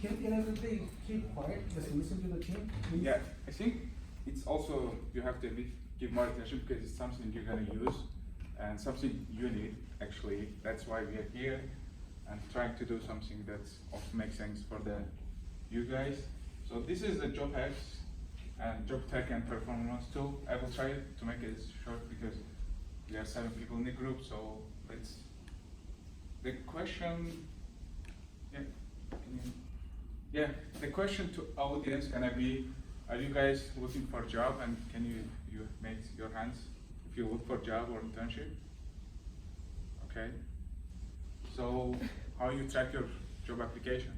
can everybody keep quiet, just listen to the team, please? Yeah, I think it's also, you have to give more attention because it's something you're gonna use and something you need, actually. That's why we are here and trying to do something that's also makes sense for you guys. So this is the JobHax and job tech and performance tool. I will try to make it short because we are 7 people in the group, so the question, the question to audience gonna be, are you guys looking for a job, and can you make your hands if you look for a job or internship? Okay. So how you track your job application?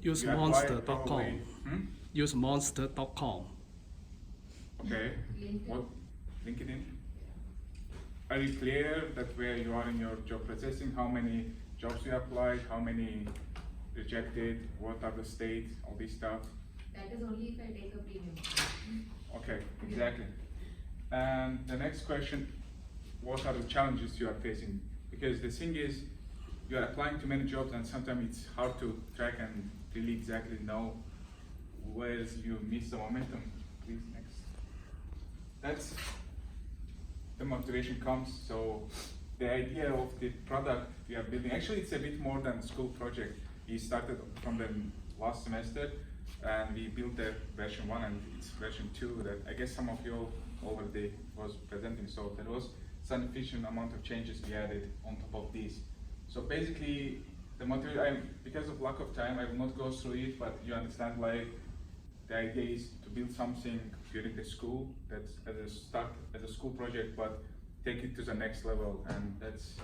Use You apply monster.com. probably- Use monster.com. Okay. What? LinkedIn? Are you clear that where you are in your job processing, how many jobs you applied, how many rejected, what are the states, all this stuff? That is only if I take a premium. Okay, exactly. And the next question, what are the challenges you are facing? Because the thing is, you are applying to many jobs and sometimes it's hard to track and really exactly know where you miss the momentum. Please, next. That's the motivation comes. So the idea of the product we are building, actually it's a bit more than school project. We started from the last semester and we built the version 1 and it's version 2 that I guess some of you already was presenting. So there was sufficient amount of changes we added on top of this. So basically the motivation, because of lack of time, I will not go through it, but you understand, like, the idea is to build something during the school that's as a school project, but take it to the next level, and that's,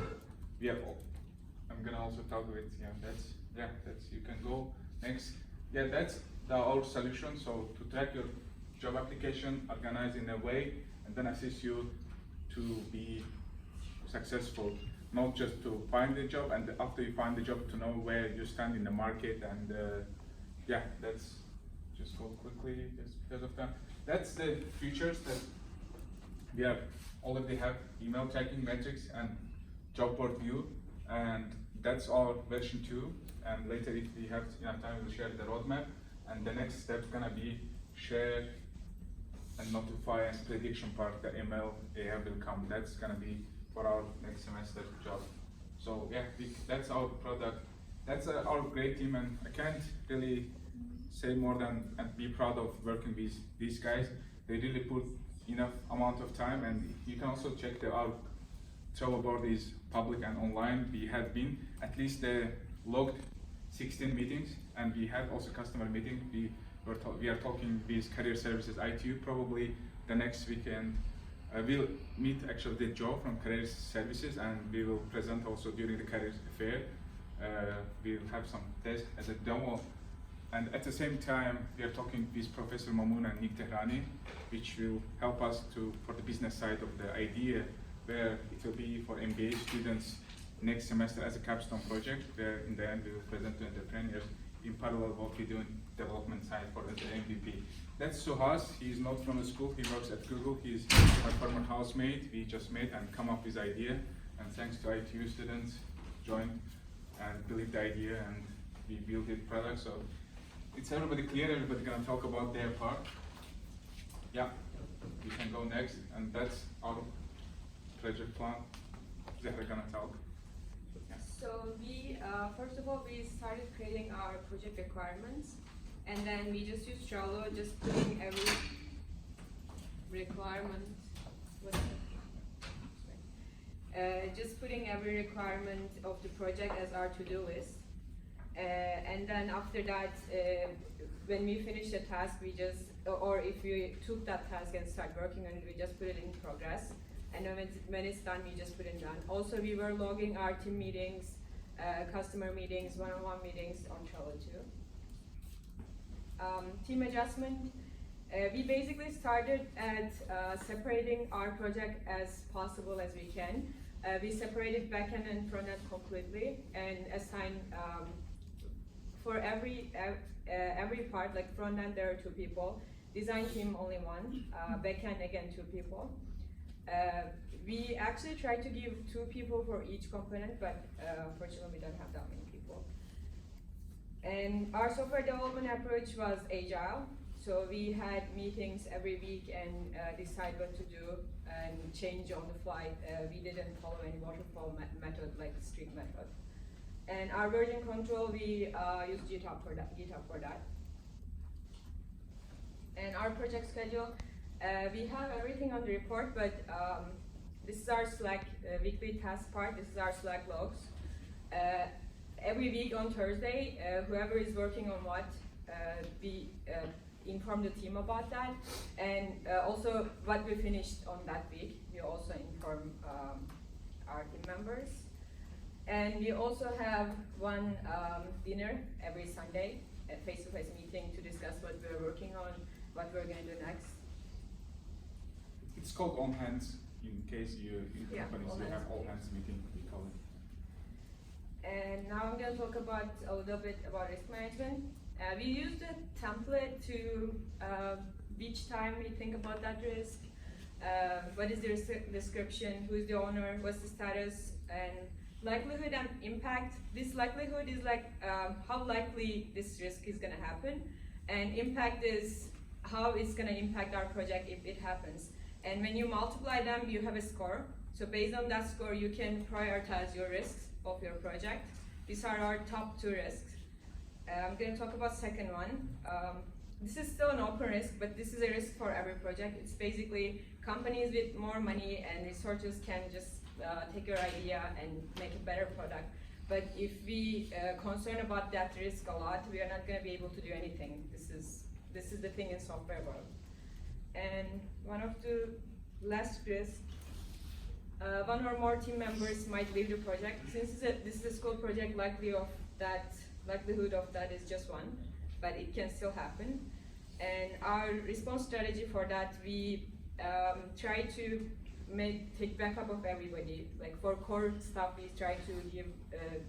I'm gonna also talk with, that's, you can go next. Yeah, that's our solution. So to track your job application, organize in a way, and then assist you to be successful, not just to find the job, and after you find the job to know where you stand in the market, and that's just go quickly just because of that. That's the features that we already have: email tracking, metrics, and job board view, and that's our version 2. And later, if we have enough time, we'll share the roadmap. And the next step's gonna be share and notify and prediction part. The ML AI will come. That's gonna be for our next semester job. So yeah, that's our product. That's our great team, and I can't really say more than and be proud of working with these guys. They really put enough amount of time, and you can also check our Trello board is public and online. We have been at least logged 16 meetings, and we had also customer meeting. We are talking with career services ITU. Probably the next weekend we'll meet actually Joe from career services, and we will present also during the career fair. We'll have some tests as a demo, and at the same time we are talking with Professor Mamoun and Nick Tehrani, which will help us for the business side of the idea, where it will be for MBA students next semester as a capstone project, where in the end we will present to entrepreneurs in parallel what we do in development side for the MVP. That's Suhas. He's not from the school, he works at Google. He's my former housemate. We just met and come up with idea, and thanks to ITU students joined and believed the idea, and we built the product. So it's everybody clear, everybody gonna talk about their part. Yeah, we can go next, and that's our project plan. Zahra gonna talk. So we, first of all, we started creating our project requirements, and then we just use Trello, just putting every requirement, just putting every requirement of the project as our to-do list. And then after that, when we finish the task, we just, or if we took that task and start working on it, we just put it in progress. And then when it's done, we just put it done. Also, we were logging our team meetings, customer meetings, one-on-one meetings on Trello too. Team adjustment, we basically started at separating our project as possible as we can. We separated backend and frontend completely, and assigned for every part, like frontend there are 2 people, design team only 1, backend again 2 people. We actually tried to give 2 people for each component, but fortunately we don't have that many people. And our software development approach was agile. So we had meetings every week and decide what to do and change on the fly. We didn't follow any waterfall method like the strict method. And our version control, we use GitHub for that. And our project schedule, we have everything on the report, but this is our Slack weekly task part. This is our Slack logs. Every week on Thursday, whoever is working on what, we inform the team about that, and also what we finished on that week. We also inform our team members, and we also have one dinner every Sunday, a face-to-face meeting to discuss what we're working on, what we're going to do next. It's called all hands in case you in companies you have all hands meeting. We call it. And now I'm going to talk about a little bit about risk management. We use the template to each time we think about that risk. What is the risk description? Who is the owner? What's the status? And likelihood and impact. This likelihood is like how likely this risk is going to happen, and impact is how it's going to impact our project if it happens. And when you multiply them, you have a score. So based on that score, you can prioritize your risks of your project. These are our top 2 risks. I'm going to talk about second one. This is still an open risk, but this is a risk for every project. It's basically companies with more money and resources can just take your idea and make a better product. But if we concern about that risk a lot, we are not going to be able to do anything. This is the thing in software world. And one of the last risks, one or more team members might leave the project. Since this is a school project, likelihood of that is just 1, but it can still happen. And our response strategy for that, we try to take backup of everybody. Like for core stuff, we try to give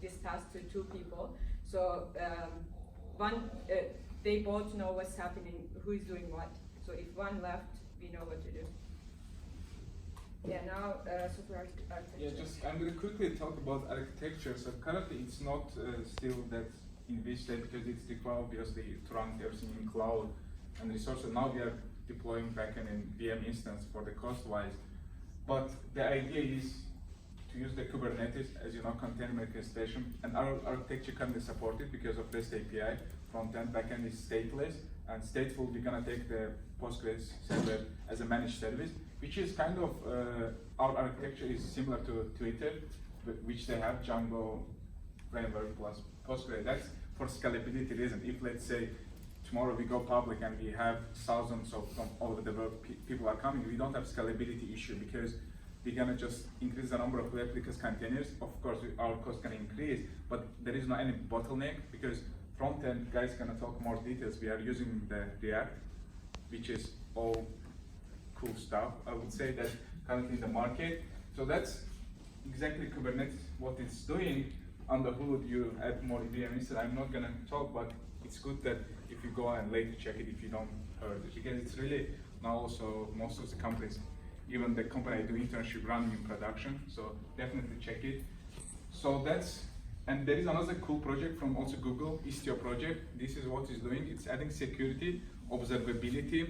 this task to 2 people. So they both know what's happening, who is doing what. So if one left, we know what to do. Yeah, now software architecture. Yeah, I'm going to quickly talk about architecture. So currently it's not still that in this state because it's required obviously to run everything in cloud and resources. Now we are deploying backend in VM instance for the cost-wise. But the idea is to use the Kubernetes as container orchestration, and our architecture currently supported because of REST API. Front-end, backend is stateless, and stateful we're gonna take the Postgres server as a managed service, which is kind of our architecture is similar to Twitter, which they have Django framework plus Postgres. That's for scalability reason. If let's say tomorrow we go public and we have thousands of from all over the world people are coming, we don't have scalability issue because we're gonna just increase the number of replicas containers. Of course, our cost can increase, but there is not any bottleneck because front-end guys gonna talk more details. We are using the React, which is all cool stuff. I would say that currently in the market. So that's exactly Kubernetes, what it's doing. On the hood, you add more VM instead. I'm not gonna talk, but it's good that if you go and later check it if you don't heard it, because it's really now also most of the companies, even the company I do internship running in production. So definitely check it. So that's. And there is another cool project from also Google, Istio project. This is what it's doing. It's adding security, observability,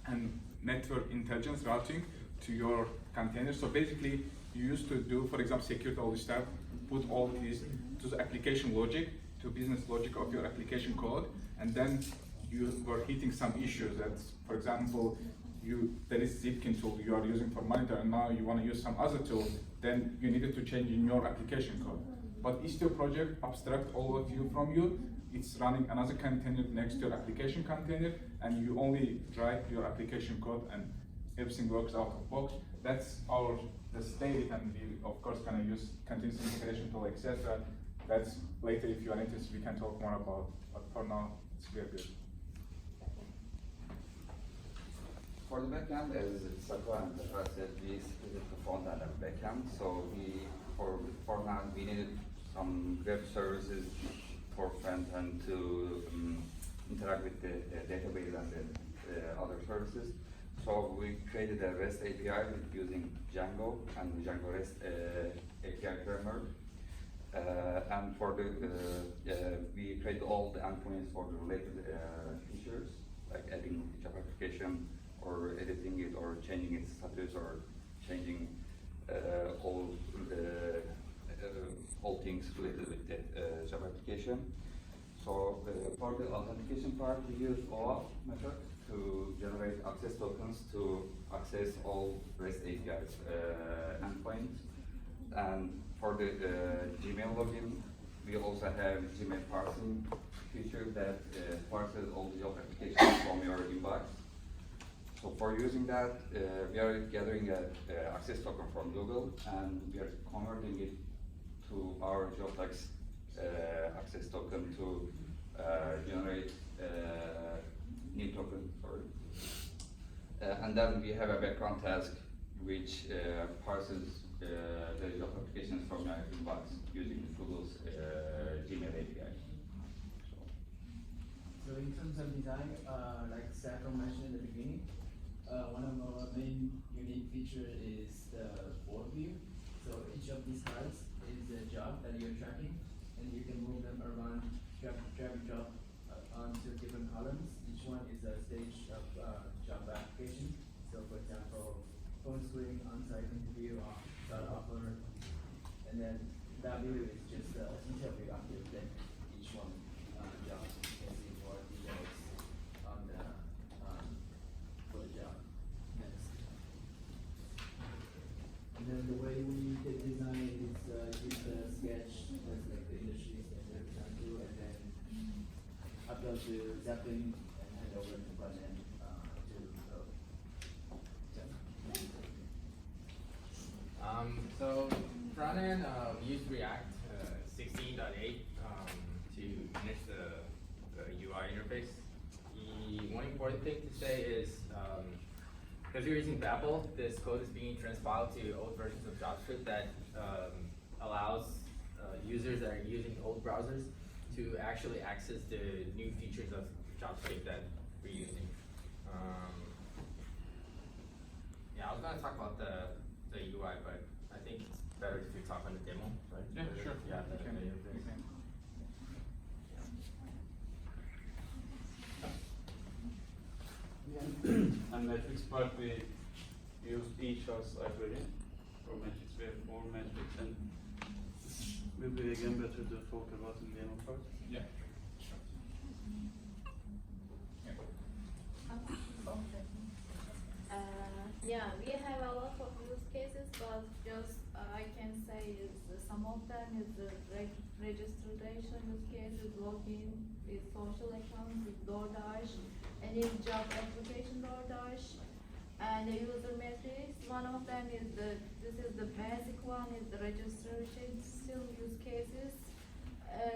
and network intelligence routing to your containers. So basically, you used to do, for example, security all this stuff, put all these to the application logic, to business logic of your application code, and then you were hitting some issues. That's, for example, there is Zipkin tool you are using for monitor, and now you want to use some other tool, then you needed to change in your application code. But Istio project abstract all of you from you. It's running another container next to your application container, and you only write your application code, and everything works out of box. That's the state, and we of course can use continuous integration tool, etc. That's later if you are interested, we can talk more about. But for now, it's very good. For the backend, as Sako and Petra said, we split the front end and backend. So for now, we needed some web services for front end to interact with the database and the other services. So we created a REST API using Django and Django REST API framework. And for the, we create all the endpoints for the related features, like adding job application or editing it or changing its status or changing all things related with the job application. So for the authentication part, we use OAuth method to generate access tokens to access all REST APIs endpoints. And for the Gmail login, we also have Gmail parsing feature that parses all the job applications from your inbox. So for using that, we are gathering an access token from Google and we are converting it to our JobHax access token to generate new token. And then we have a background task which parses the job applications from your inbox using Google's Gmail API. So in terms of design, like Saffron mentioned in the beginning, one of our main unique feature is the board view. So each of these cards is a job that you're tracking, and you can move them around, drag and drop onto different columns. Each one is a stage of job application. So for example, phone screen, on-site interview, job offer, and then that view is just a detail view after you click each one job. You can see more details on the for the job. Next. And then the way we did design it is use the sketch as like the industry standard example, and then upload to Zeppelin and hand over to front end to code. So front end, we use React 16.8 to manage the UI interface. The one important thing to say is because we're using Babel, this code is being transpiled to old versions of JavaScript that allows users that are using old browsers to actually access the new features of JavaScript that we're using. Yeah, I was going to talk about the UI, but I think it's better if we talk on the demo, right? Yeah, sure. Yeah, You can. And metrics part, we use each as library. For metrics, we have more metrics, and will be again better to talk about in the demo part. Yeah. Yeah, we have a lot of use cases, but just I can say is some of them is the registration use cases, login with social accounts with DoorDash, and in job application DoorDash, and the user metrics. One of them is this is the basic one is the registration still use cases.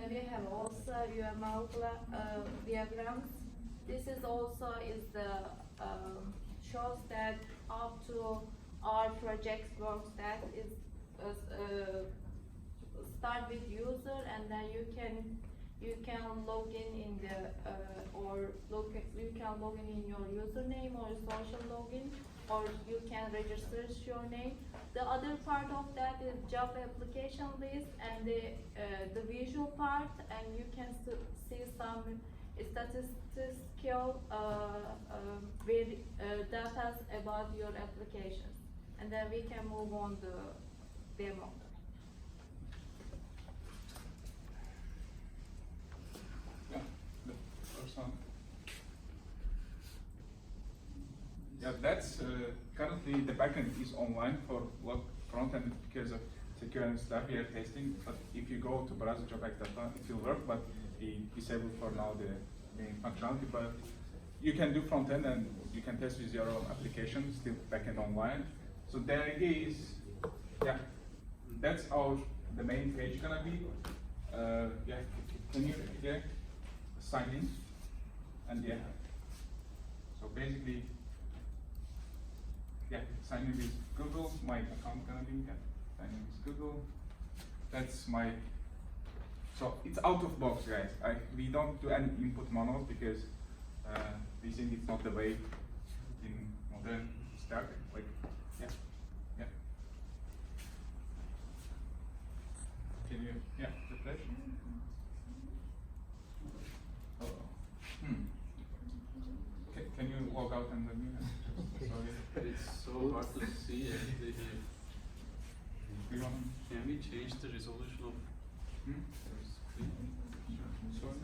We have also UML diagrams. This is also is the shows that up to our project works that is start with user, and then you can log in the you can log in your username or social login, or you can register your name. The other part of that is job application list and the visual part, and you can see some statistical data about your application, and then we can move on the demo. Yeah, the first one. Yeah, that's currently the backend is online for front end because of security and stuff we are testing. But if you go to browser JobHax.com, it will work, but we disabled for now the main functionality. But you can do front end and you can test with your own application, still backend online. So the idea is, yeah, that's the main page gonna be. Yeah, can you sign in? And yeah, so basically, yeah, sign in with Google. My account gonna be sign in with Google. That's my. So it's out of box, guys. We don't do any input manuals because we think it's not the way in modern stack. Like, yeah. Can you, yeah, refresh? Oh. Can you log out and let me? Sorry. It's so hard to see everything here. You want? Can we change the resolution of Hmm? the screen? Sorry.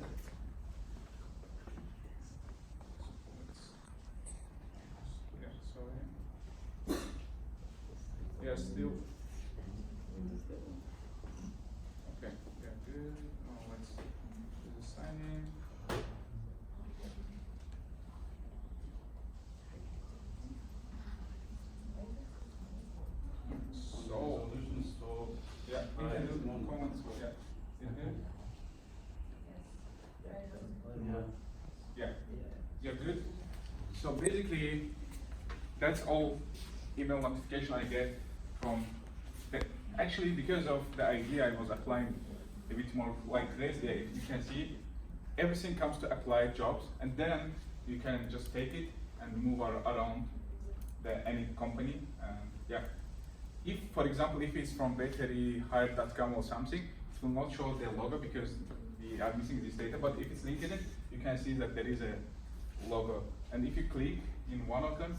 Yeah, sorry. Yeah, still. Okay, yeah, good. Oh, let's do the sign in. So, Resolution, so yeah, we I can do want- comments, yeah. Is good? Yeah. Yeah, good. So basically, that's all email notification I get from the, actually because of the idea I was applying a bit more like crazy. Yeah, you can see everything comes to apply jobs, and then you can just take it and move around any company. Yeah. If, for example, if it's from bakeryhire.com or something, it will not show the logo because we are missing this data. But if it's LinkedIn, you can see that there is a logo. And if you click in one of them,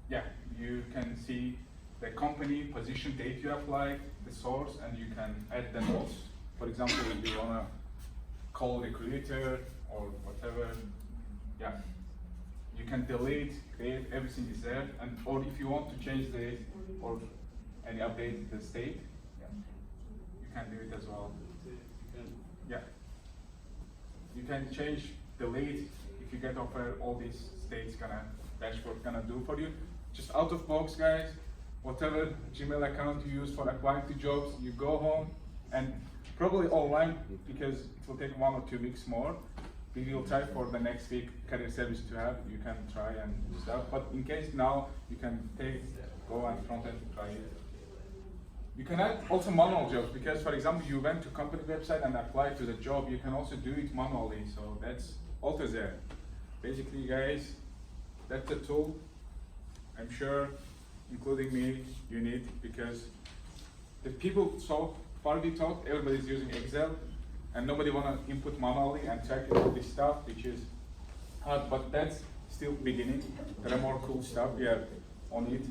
yeah, you can see the company, position, date you applied, the source, and you can add the notes. For example, if you wanna call recruiter or whatever, yeah. You can delete, create, everything is there, and or if you want to change the or any update the state, yeah, you can do it as well. Yeah, you can change, delete. If you get offer, all these states dashboard gonna do for you. Just out of box, guys. Whatever Gmail account you use for applying to jobs, you go home and probably online because it will take 1 or 2 weeks more. We will try for the next week career service to have. You can try and stuff, but in case now you can go and front end try it. You can add also manual jobs because, for example, you went to company website and applied to the job. You can also do it manually, so that's also there. Basically, guys, that's a tool. I'm sure, including me, you need because the people so far we talked, everybody's using Excel. And nobody wanna input manually and check all this stuff, which is hard, but that's still beginning. There are more cool stuff we are on it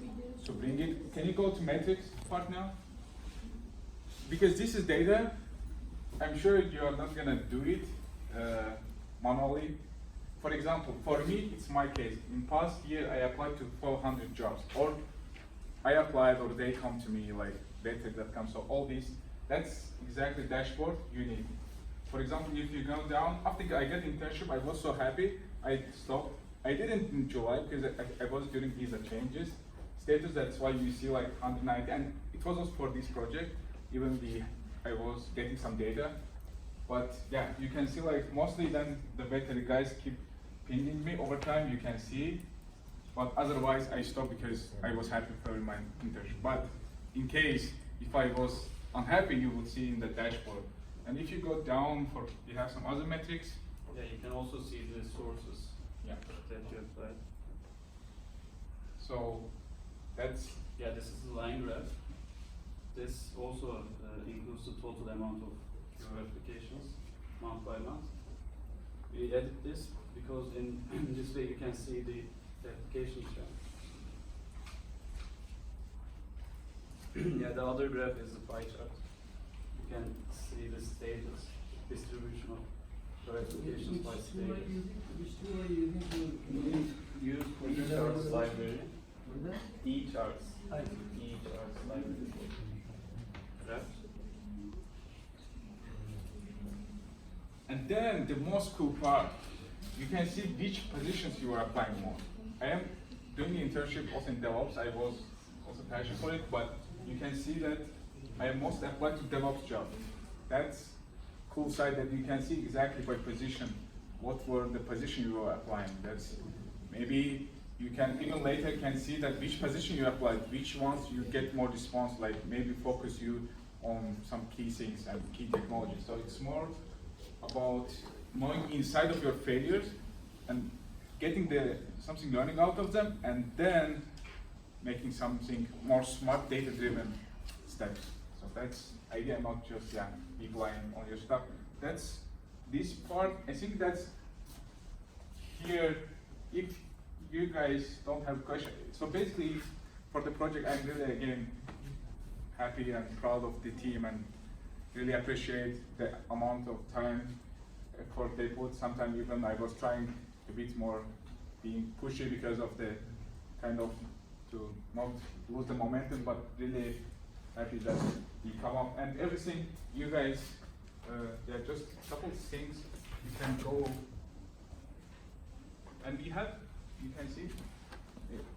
to bring it. Can you go to metrics part now? Because this is data, I'm sure you are not gonna do it manually. For example, for me, it's my case. In past year, I applied to 400 jobs, or I applied, or they come to me like data.com. So all these, that's exactly dashboard you need. For example, if you go down, after I got internship, I was so happy, I stopped. I didn't in July because I was during visa changes. Status, that's why you see like 190, and it was also for this project, even I was getting some data. But yeah, you can see like mostly then the better guys keep pinging me over time, you can see. But otherwise I stopped because I was happy for my internship. But in case, if I was unhappy, you would see in the dashboard. And if you go down for, you have some other metrics. Yeah, you can also see the sources Yeah. that you applied. So that's, Yeah, this is the line graph. This also includes the total amount of your applications, month by month. We edit this because in this way you can see the application trend. Yeah, the other graph is the pie chart. You can see the status distribution of your applications by status. Which tool are you using to Use e-charts library. what is that? E-charts. Hi. E-charts library. Graph. and then the most cool part, you can see which positions you are applying more. I am doing the internship also in DevOps. I was also passionate for it, but you can see that I am most applied to DevOps job. That's cool side that you can see exactly by position, what were the position you were applying. That's maybe you can even later can see that which position you applied, which ones you get more response, like maybe focus you on some key things and key technologies. So it's more about knowing inside of your failures and getting something learning out of them, and then making something more smart data driven steps. So that's idea, not just be blind on your stuff. That's this part. I think that's here. If you guys don't have questions, so basically for the project, I'm really again happy and proud of the team and really appreciate the amount of time effort they put. Sometimes even I was trying a bit more being pushy because of the kind of to not lose the momentum, but really happy that we come up and everything. You guys, just a couple of things you can go and we have. You can see.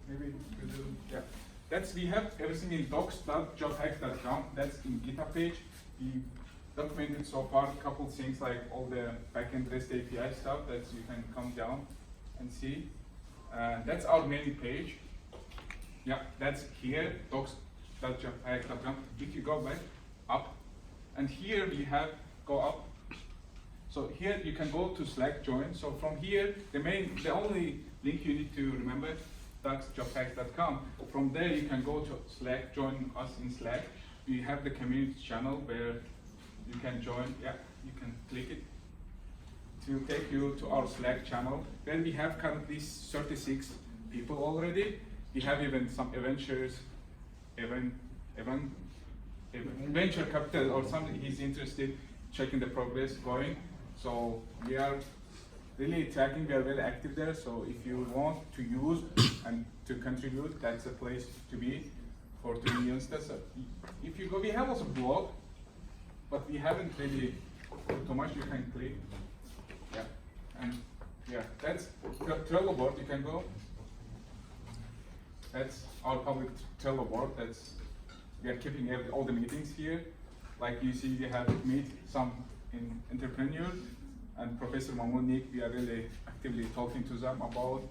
Maybe you do. Yeah. That's we have everything in docs.jobhax.com. That's in GitHub page. We documented so far a couple things like all the backend REST API stuff that you can come down and see. That's our main page. Yeah, that's here, docs.jobhax.com. If you go back up, and here we have go up. So here you can go to Slack join. So from here, the only link you need to remember, docs.jobhax.com. From there you can go to Slack, join us in Slack. We have the community channel where you can join. Yeah, you can click it to take you to our Slack channel. Then we have currently 36 people already. We have even some venture capital or something. He's interested, checking the progress going. So we are really tracking. We are very active there. So if you want to use and to contribute, that's a place to be for doing new stuff. If you go, we have also blog, but we haven't really put too much. You can click. Yeah, and yeah, that's Trello board. You can go. That's our public Trello board. That's we are keeping all the meetings here. Like you see, we have meet some entrepreneurs and Professor Mahmoud. We are really actively talking to them about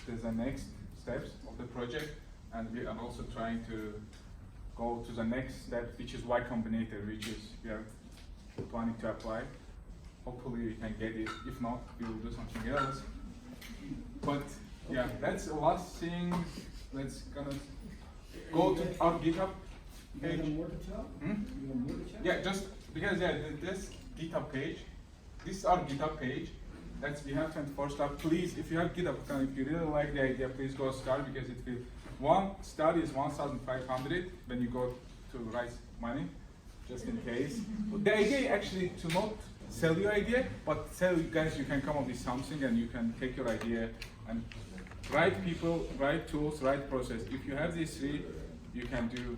the next steps of the project, and we are also trying to go to the next step, which is Y Combinator, which is we are planning to apply. Hopefully we can get it. If not, we will do something else. But yeah, that's the last thing. Let's gonna go to our GitHub page. You have more to tell? Hmm? You have more to tell? Yeah, just because this GitHub page, this is our GitHub page. That's we have 24 stuff. Please, if you have GitHub account, if you really like the idea, please go start because it will. One star is 1,500 when you go to raise money, just in case. The idea actually to not sell your idea, but tell you guys you can come up with something and you can take your idea and right people, right tools, right process. If you have these three, you can do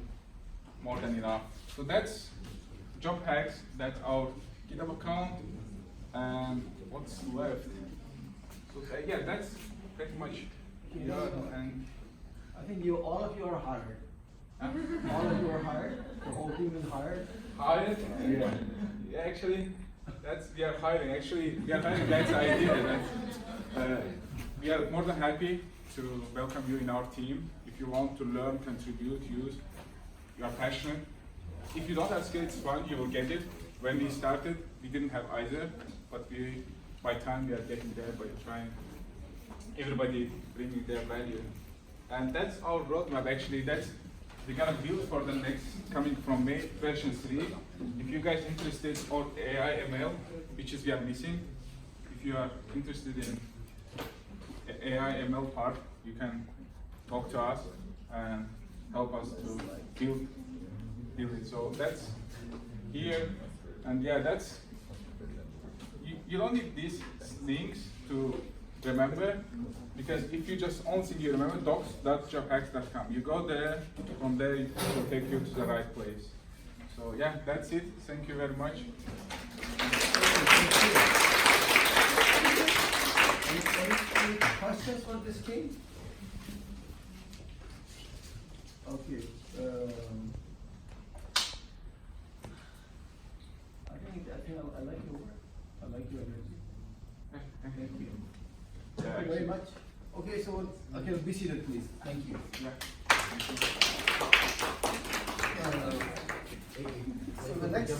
more than enough. So that's JobHax, that's our GitHub account, and what's left? So yeah, that's pretty much it. And I think all of you are hired. All of you are hired. The whole team is hired. hired? Yeah, actually, we are hiring. Actually, we are hiring. That's the idea. We are more than happy to welcome you in our team. If you want to learn, contribute, use, you are passionate. If you don't have skills, it's fine. You will get it. When we started, we didn't have either, but by time we are getting there by trying. Everybody bringing their value, and that's our roadmap. Actually, we're gonna build for the next coming from May version 3. If you guys interested or AI ML, which is we are missing, if you are interested in AI ML part, you can talk to us and help us to build it. So that's here, and yeah, that's you don't need these things to remember, because if you just only thing you remember, docs.jobhax.com. You go there, from there it will take you to the right place. So yeah, that's it. Thank you very much. Any questions for this team? Okay. I like your work. I like your energy. Thank you. Thank you very much. Okay, so be seated, please. Thank you. Yeah. So the next